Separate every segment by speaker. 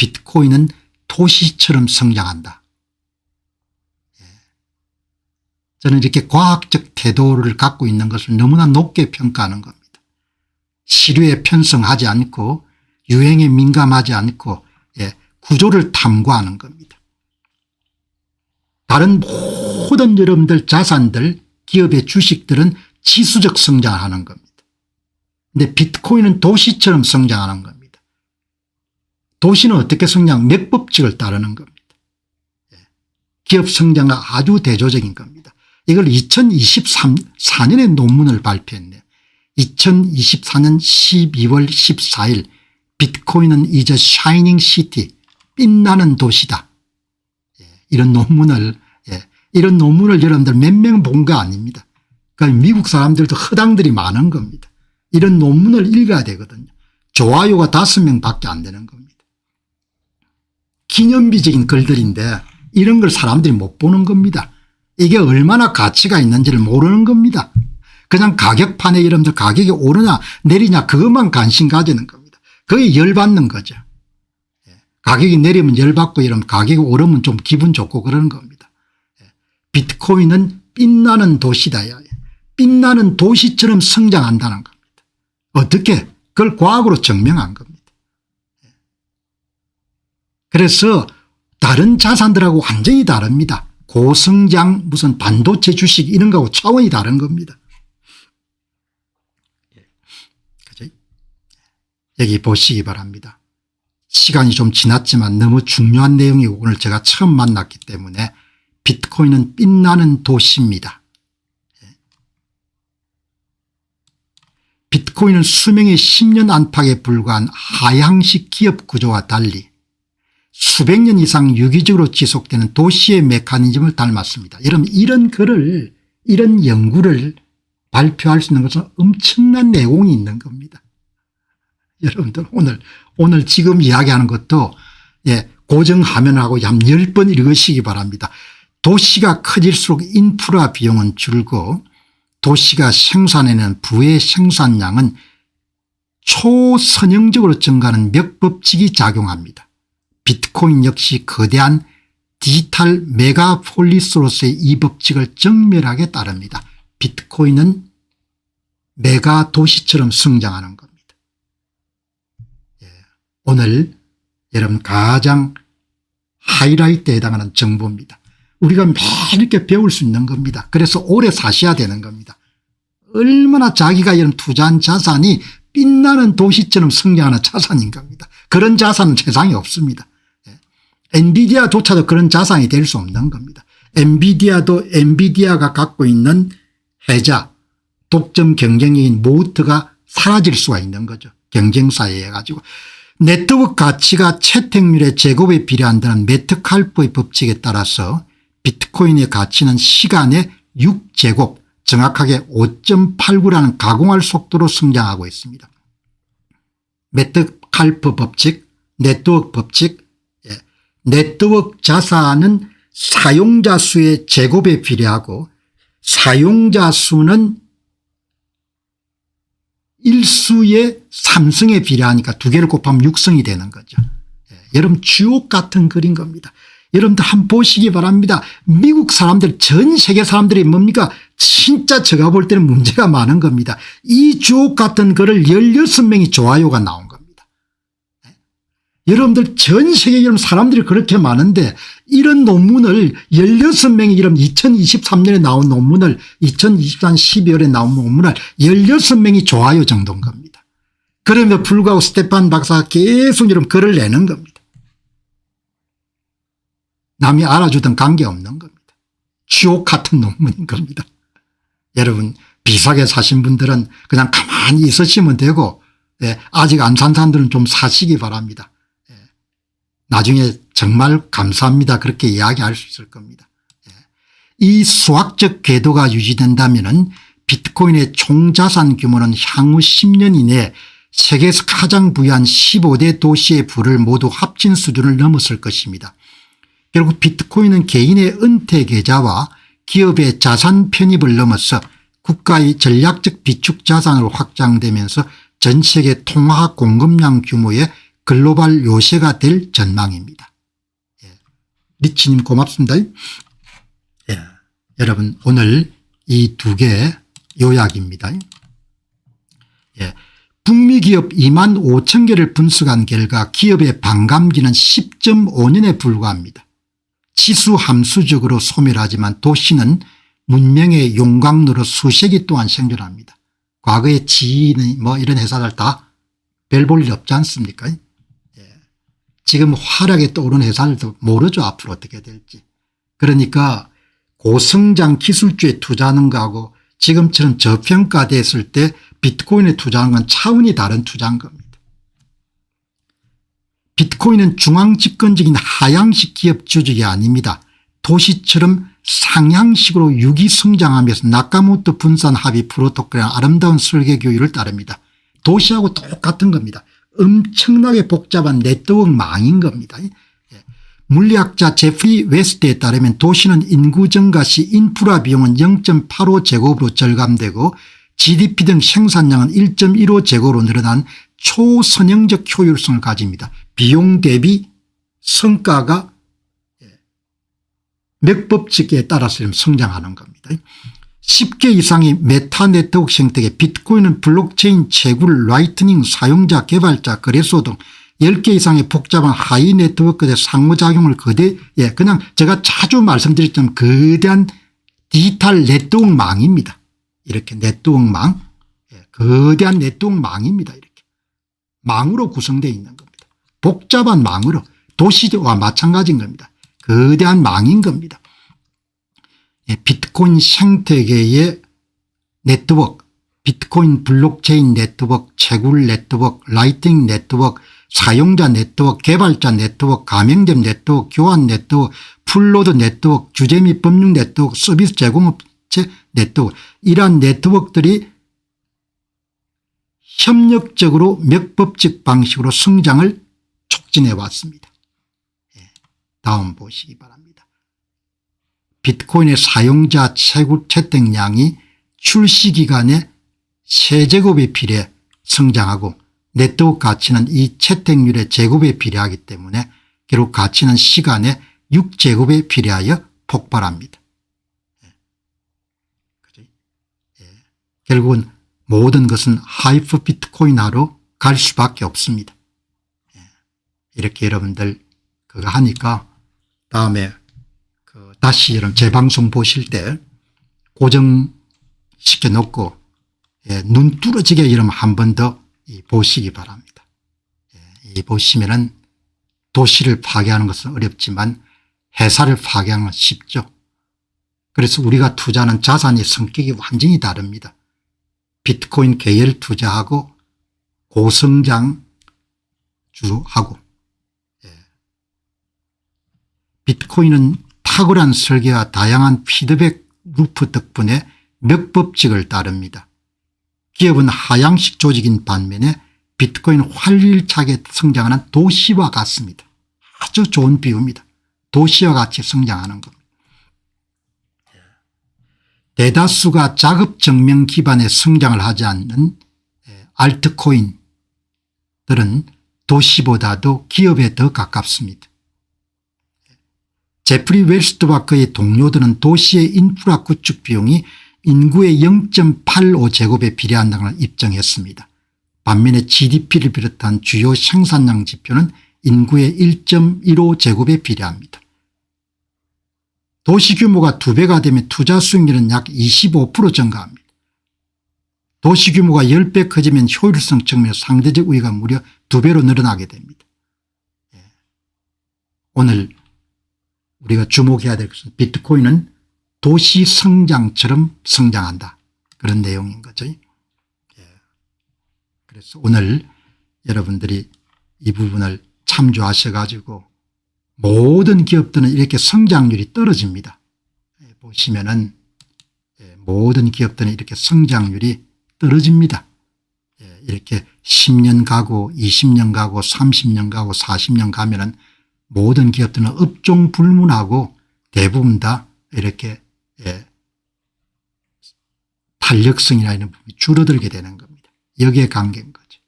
Speaker 1: 비트코인은 도시처럼 성장한다. 저는 이렇게 과학적 태도를 갖고 있는 것을 너무나 높게 평가하는 겁니다. 시류에 편성하지 않고 유행에 민감하지 않고 구조를 탐구하는 겁니다. 다른 모든 여러분들 자산들 기업의 주식들은 지수적 성장하는 겁니다. 그런데 비트코인은 도시처럼 성장하는 겁니다. 도시는 어떻게 성장? 몇 법칙을 따르는 겁니다. 기업 성장과 아주 대조적인 겁니다. 이걸 2024년에 논문을 발표했네요. 2024년 12월 14일 비트코인은 is a shining city. 빛나는 도시다. 이런 논문을 여러분들 몇 명 본 거 아닙니다. 그러니까 미국 사람들도 허당들이 많은 겁니다. 이런 논문을 읽어야 되거든요. 좋아요가 5명밖에 안 되는 겁니다. 기념비적인 글들인데 이런 걸 사람들이 못 보는 겁니다. 이게 얼마나 가치가 있는지를 모르는 겁니다. 그냥 가격판에 여러분들 가격이 오르냐 내리냐 그것만 관심 가지는 겁니다. 그게 열받는 거죠. 가격이 내리면 열받고 여러분 가격이 오르면 좀 기분 좋고 그러는 겁니다. 비트코인은 빛나는 도시다. 빛나는 도시처럼 성장한다는 겁니다. 어떻게? 그걸 과학으로 증명한 겁니다. 그래서 다른 자산들하고 완전히 다릅니다. 고성장 무슨 반도체 주식 이런 거하고 차원이 다른 겁니다. 그죠? 여기 보시기 바랍니다. 시간이 좀 지났지만 너무 중요한 내용이고 오늘 제가 처음 만났기 때문에 비트코인은 빛나는 도시입니다. 비트코인은 수명의 10년 안팎에 불과한 하향식 기업 구조와 달리 수백 년 이상 유기적으로 지속되는 도시의 메커니즘을 닮았습니다. 여러분 이런 글을 이런 연구를 발표할 수 있는 것은 엄청난 내용이 있는 겁니다. 여러분들 오늘 지금 이야기하는 것도 고정화면하고 한 10번 읽으시기 바랍니다. 도시가 커질수록 인프라 비용은 줄고 도시가 생산해내는 부의 생산량은 초선형적으로 증가하는 몇 법칙이 작용합니다. 비트코인 역시 거대한 디지털 메가폴리스로서의 이 법칙을 정밀하게 따릅니다. 비트코인은 메가도시처럼 성장하는 겁니다. 오늘 여러분 가장 하이라이트에 해당하는 정보입니다. 우리가 매일 이렇게 배울 수 있는 겁니다. 그래서 오래 사셔야 되는 겁니다. 얼마나 자기가 이런 투자한 자산이 빛나는 도시처럼 성장하는 자산인 겁니다. 그런 자산은 세상에 없습니다. 엔비디아조차도 그런 자산이 될 수 없는 겁니다. 엔비디아가 갖고 있는 해자 독점 경쟁력인 모트가 사라질 수가 있는 거죠. 경쟁사에 해가지고. 네트워크 가치가 채택률의 제곱에 비례한다는 메트칼프의 법칙에 따라서 비트코인의 가치는 시간의 6제곱 정확하게 5.89라는 가공할 속도로 성장하고 있습니다. 메트칼프 법칙, 네트워크 법칙, 네트워크 자산은 사용자 수의 제곱에 비례하고 사용자 수는 일수의 3승에 비례하니까 두 개를 곱하면 6승이 되는 거죠. 여러분 주옥 같은 글인 겁니다. 여러분들 한번 보시기 바랍니다. 미국 사람들 전 세계 사람들이 뭡니까 진짜 제가 볼 때는 문제가 많은 겁니다. 이 주옥 같은 글을 16명이 좋아요가 나온 겁니다. 여러분들 전 세계 여러분 사람들이 그렇게 많은데 이런 논문을 16명이 이런 2023년에 나온 논문을 2023년 12월에 나온 논문을 16명이 좋아요 정도인 겁니다. 그럼에도 불구하고 스테판 박사가 계속 이런 글을 내는 겁니다. 남이 알아주든 관계없는 겁니다. 주옥 같은 논문인 겁니다. 여러분 비싸게 사신 분들은 그냥 가만히 있으시면 되고 아직 안 산 사람들은 좀 사시기 바랍니다. 나중에 정말 감사합니다 그렇게 이야기할 수 있을 겁니다. 이 수학적 궤도가 유지된다면 비트코인의 총자산 규모는 향후 10년 이내에 세계에서 가장 부유한 15대 도시의 부를 모두 합친 수준을 넘었을 것입니다. 결국 비트코인은 개인의 은퇴 계좌와 기업의 자산 편입을 넘어서 국가의 전략적 비축 자산으로 확장되면서 전 세계 통화 공급량 규모의 글로벌 요새가 될 전망입니다. 예. 리치님 고맙습니다. 예. 여러분 오늘 이 두 개 요약입니다. 예. 북미 기업 2만 5천 개를 분석한 결과 기업의 반감기는 10.5년에 불과합니다. 지수 함수적으로 소멸하지만 도시는 문명의 용광로로 수세기 동안 생존합니다. 과거에 지인 뭐 이런 회사들 다 별 볼 일 없지 않습니까? 예. 지금 화려하게 떠오르는 회사들도 모르죠. 앞으로 어떻게 될지. 그러니까 고성장 기술주에 투자하는 거하고 지금처럼 저평가됐을 때 비트코인에 투자하는 건 차원이 다른 투자인 겁니다. 비트코인은 중앙집권적인 하향식 기업 조직이 아닙니다. 도시처럼 상향식으로 유기성장하면서 나카모토 분산 합의 프로토콜의 아름다운 설계 교율을 따릅니다. 도시하고 똑같은 겁니다. 엄청나게 복잡한 네트워크망인 겁니다. 물리학자 제프리 웨스트에 따르면 도시는 인구 증가 시 인프라 비용은 0.85제곱으로 절감되고 GDP 등 생산량은 1.15제곱으로 늘어난 초선형적 효율성을 가집니다. 비용 대비 성과가 맥법칙에 따라서 성장하는 겁니다. 10개 이상의 메타 네트워크 생태계 비트코인은 블록체인 채굴 라이트닝 사용자 개발자 거래소 등 10개 이상의 복잡한 하이 네트워크의 상호작용을 그냥 제가 자주 말씀드렸지만 거대한 디지털 네트워크망입니다. 이렇게 네트워크망, 거대한 네트워크망입니다. 이렇게 망으로 구성되어 있는 겁니다. 복잡한 망으로 도시와 마찬가지인 겁니다. 거대한 망인 겁니다. 비트코인 생태계의 네트워크, 비트코인 블록체인 네트워크, 채굴 네트워크, 라이팅 네트워크, 사용자 네트워크, 개발자 네트워크, 가맹점 네트워크, 교환 네트워크, 풀로드 네트워크, 주재 및 법률 네트워크, 서비스 제공업체 네트워크, 이러한 네트워크들이 협력적으로 맥법적 방식으로 성장을 촉진해 왔습니다. 다음 보시기 바랍니다. 비트코인의 사용자 채택량이 출시 기간에 3제곱에 비례 성장하고 네트워크 가치는 이 채택률의 제곱에 비례하기 때문에 결국 가치는 시간에 6제곱에 비례하여 폭발합니다. 결국은 모든 것은 하이퍼 비트코인화로 갈 수밖에 없습니다. 이렇게 여러분들 그거 하니까 다음에 다시 여러분 제 방송 보실 때 고정시켜 놓고 눈 뚫어지게 여러분 한 번 더 보시기 바랍니다. 이 보시면은 도시를 파괴하는 것은 어렵지만 회사를 파괴하는 건 쉽죠. 그래서 우리가 투자하는 자산의 성격이 완전히 다릅니다. 비트코인 계열 투자하고 고성장 주하고 비트코인은 탁월한 설계와 다양한 피드백 루프 덕분에 맥법칙을 따릅니다. 기업은 하향식 조직인 반면에 비트코인은 활일차게 성장하는 도시와 같습니다. 아주 좋은 비유입니다. 도시와 같이 성장하는 겁니다. 대다수가 작업 증명 기반의 성장을 하지 않는 알트코인들은 도시보다도 기업에 더 가깝습니다. 제프리 웰스트와 그의 동료들은 도시의 인프라 구축 비용이 인구의 0.85제곱에 비례한다는 걸 입증했습니다. 반면에 GDP를 비롯한 주요 생산량 지표는 인구의 1.15제곱에 비례합니다. 도시 규모가 2배가 되면 투자 수익률은 약 25% 증가합니다. 도시 규모가 10배 커지면 효율성 측면에서 상대적 우위가 무려 2배로 늘어나게 됩니다. 오늘 우리가 주목해야 될 것은 비트코인은 도시 성장처럼 성장한다. 그런 내용인 거죠. 그래서 오늘 여러분들이 이 부분을 참조하셔 가지고 모든 기업들은 이렇게 성장률이 떨어집니다. 보시면은 모든 기업들은 이렇게 성장률이 떨어집니다. 이렇게 10년 가고 20년 가고 30년 가고 40년 가면은 모든 기업들은 업종 불문하고 대부분 다 이렇게 탄력성이나 이런 부분이 줄어들게 되는 겁니다. 여기에 관계인 거죠.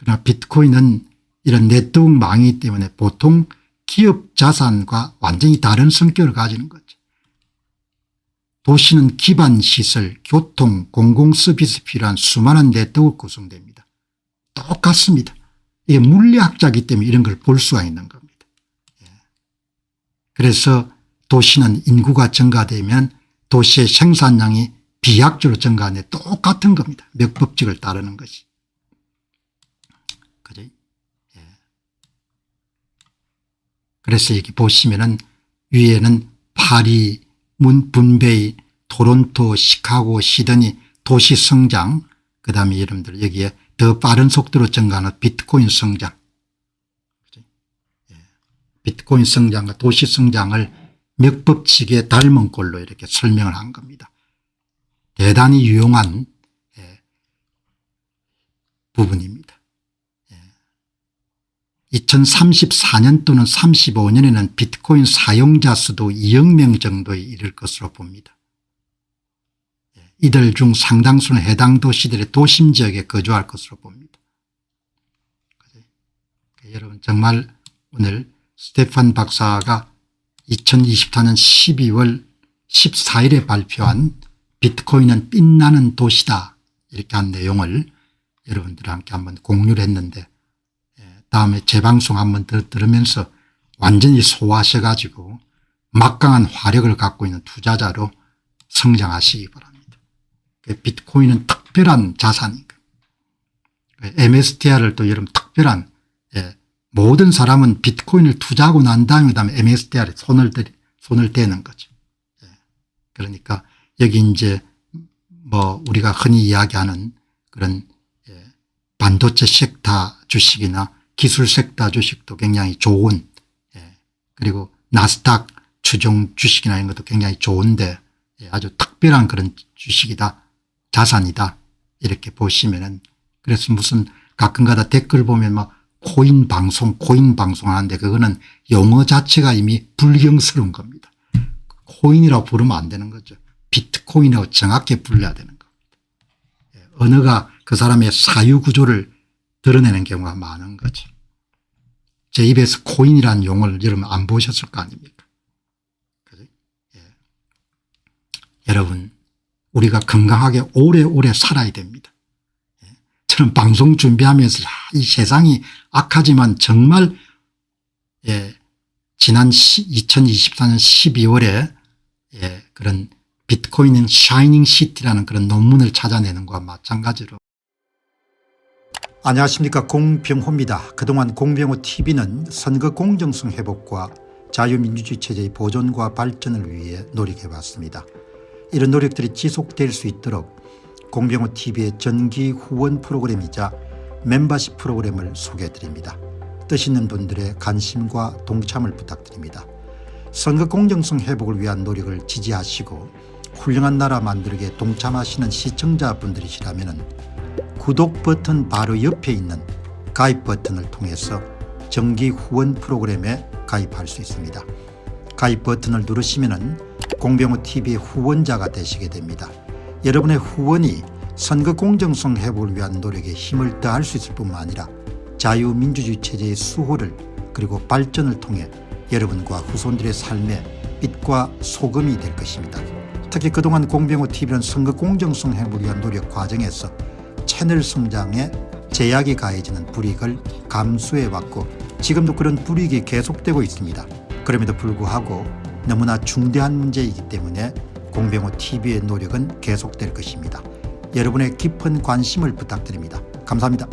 Speaker 1: 그러나 비트코인은 이런 네트워크망이기 때문에 보통 기업 자산과 완전히 다른 성격을 가지는 거죠. 도시는 기반 시설, 교통, 공공서비스 필요한 수많은 네트워크 구성됩니다. 똑같습니다. 이게 물리학자이기 때문에 이런 걸 볼 수가 있는 겁니다. 그래서 도시는 인구가 증가되면 도시의 생산량이 비약적으로 증가하는데 똑같은 겁니다. 몇 법칙을 따르는 것이. 그죠? 그래서 여기 보시면은 위에는 파리, 분베이, 토론토, 시카고, 시드니 도시 성장, 그 다음에 여러분들 여기에 더 빠른 속도로 증가하는 비트코인 성장. 비트코인 성장과 도시 성장을 몇 법칙에 닮은 꼴로 이렇게 설명을 한 겁니다. 대단히 유용한 부분입니다. 2034년 또는 35년에는 비트코인 사용자 수도 2억 명 정도에 이를 것으로 봅니다. 이들 중 상당수는 해당 도시들의 도심 지역에 거주할 것으로 봅니다. 여러분 정말 오늘 스테판 박사가 2024년 12월 14일에 발표한 비트코인은 빛나는 도시다 이렇게 한 내용을 여러분들과 함께 한번 공유를 했는데 다음에 재방송 한번 더 들으면서 완전히 소화하셔 가지고 막강한 화력을 갖고 있는 투자자로 성장하시기 바랍니다. 비트코인은 특별한 자산인 거예요. MSTR을 또 여러분 특별한 모든 사람은 비트코인을 투자하고 난 다음에 그다음에 MSTR에 손을 대는 거죠. 그러니까 여기 이제 뭐 우리가 흔히 이야기하는 그런 반도체 섹터 주식이나 기술 섹터 주식도 굉장히 좋은 그리고 나스닥 추종 주식이나 이런 것도 굉장히 좋은데 아주 특별한 그런 주식이다. 자산이다. 이렇게 보시면은 그래서 무슨 가끔가다 댓글 보면 막 코인 방송 하는데 그거는 용어 자체가 이미 불경스러운 겁니다. 코인이라고 부르면 안 되는 거죠. 비트코인이라고 정확히 불러야 되는 겁니다. 언어가 그 사람의 사유 구조를 드러내는 경우가 많은 거죠. 제 입에서 코인이라는 용어를 여러분 안 보셨을 거 아닙니까? 그죠? 여러분 우리가 건강하게 오래오래 살아야 됩니다. 저는 방송 준비하면서 이 세상이 악하지만 정말 지난 2024년 12월에 그런 비트코인은 샤이닝 시티라는 그런 논문을 찾아내는 것과 마찬가지로 안녕하십니까, 공병호입니다. 그동안 공병호 TV는 선거 공정성 회복과 자유민주주의 체제의 보존과 발전을 위해 노력해왔습니다. 이런 노력들이 지속될 수 있도록 공병호 TV의 정기 후원 프로그램이자 멤버십 프로그램을 소개해드립니다. 뜻 있는 분들의 관심과 동참을 부탁드립니다. 선거 공정성 회복을 위한 노력을 지지하시고 훌륭한 나라 만들기에 동참하시는 시청자분들이시라면 구독 버튼 바로 옆에 있는 가입 버튼을 통해서 정기 후원 프로그램에 가입할 수 있습니다. 가입 버튼을 누르시면 공병호 TV의 후원자가 되시게 됩니다. 여러분의 후원이 선거 공정성 회복을 위한 노력에 힘을 더할 수 있을 뿐만 아니라 자유민주주의 체제의 수호를 그리고 발전을 통해 여러분과 후손들의 삶에 빛과 소금이 될 것입니다. 특히 그동안 공병호 TV는 선거 공정성 회복을 위한 노력 과정에서 채널 성장에 제약이 가해지는 불이익을 감수해왔고 지금도 그런 불이익이 계속되고 있습니다. 그럼에도 불구하고 너무나 중대한 문제이기 때문에 공병호 TV의 노력은 계속될 것입니다. 여러분의 깊은 관심을 부탁드립니다. 감사합니다.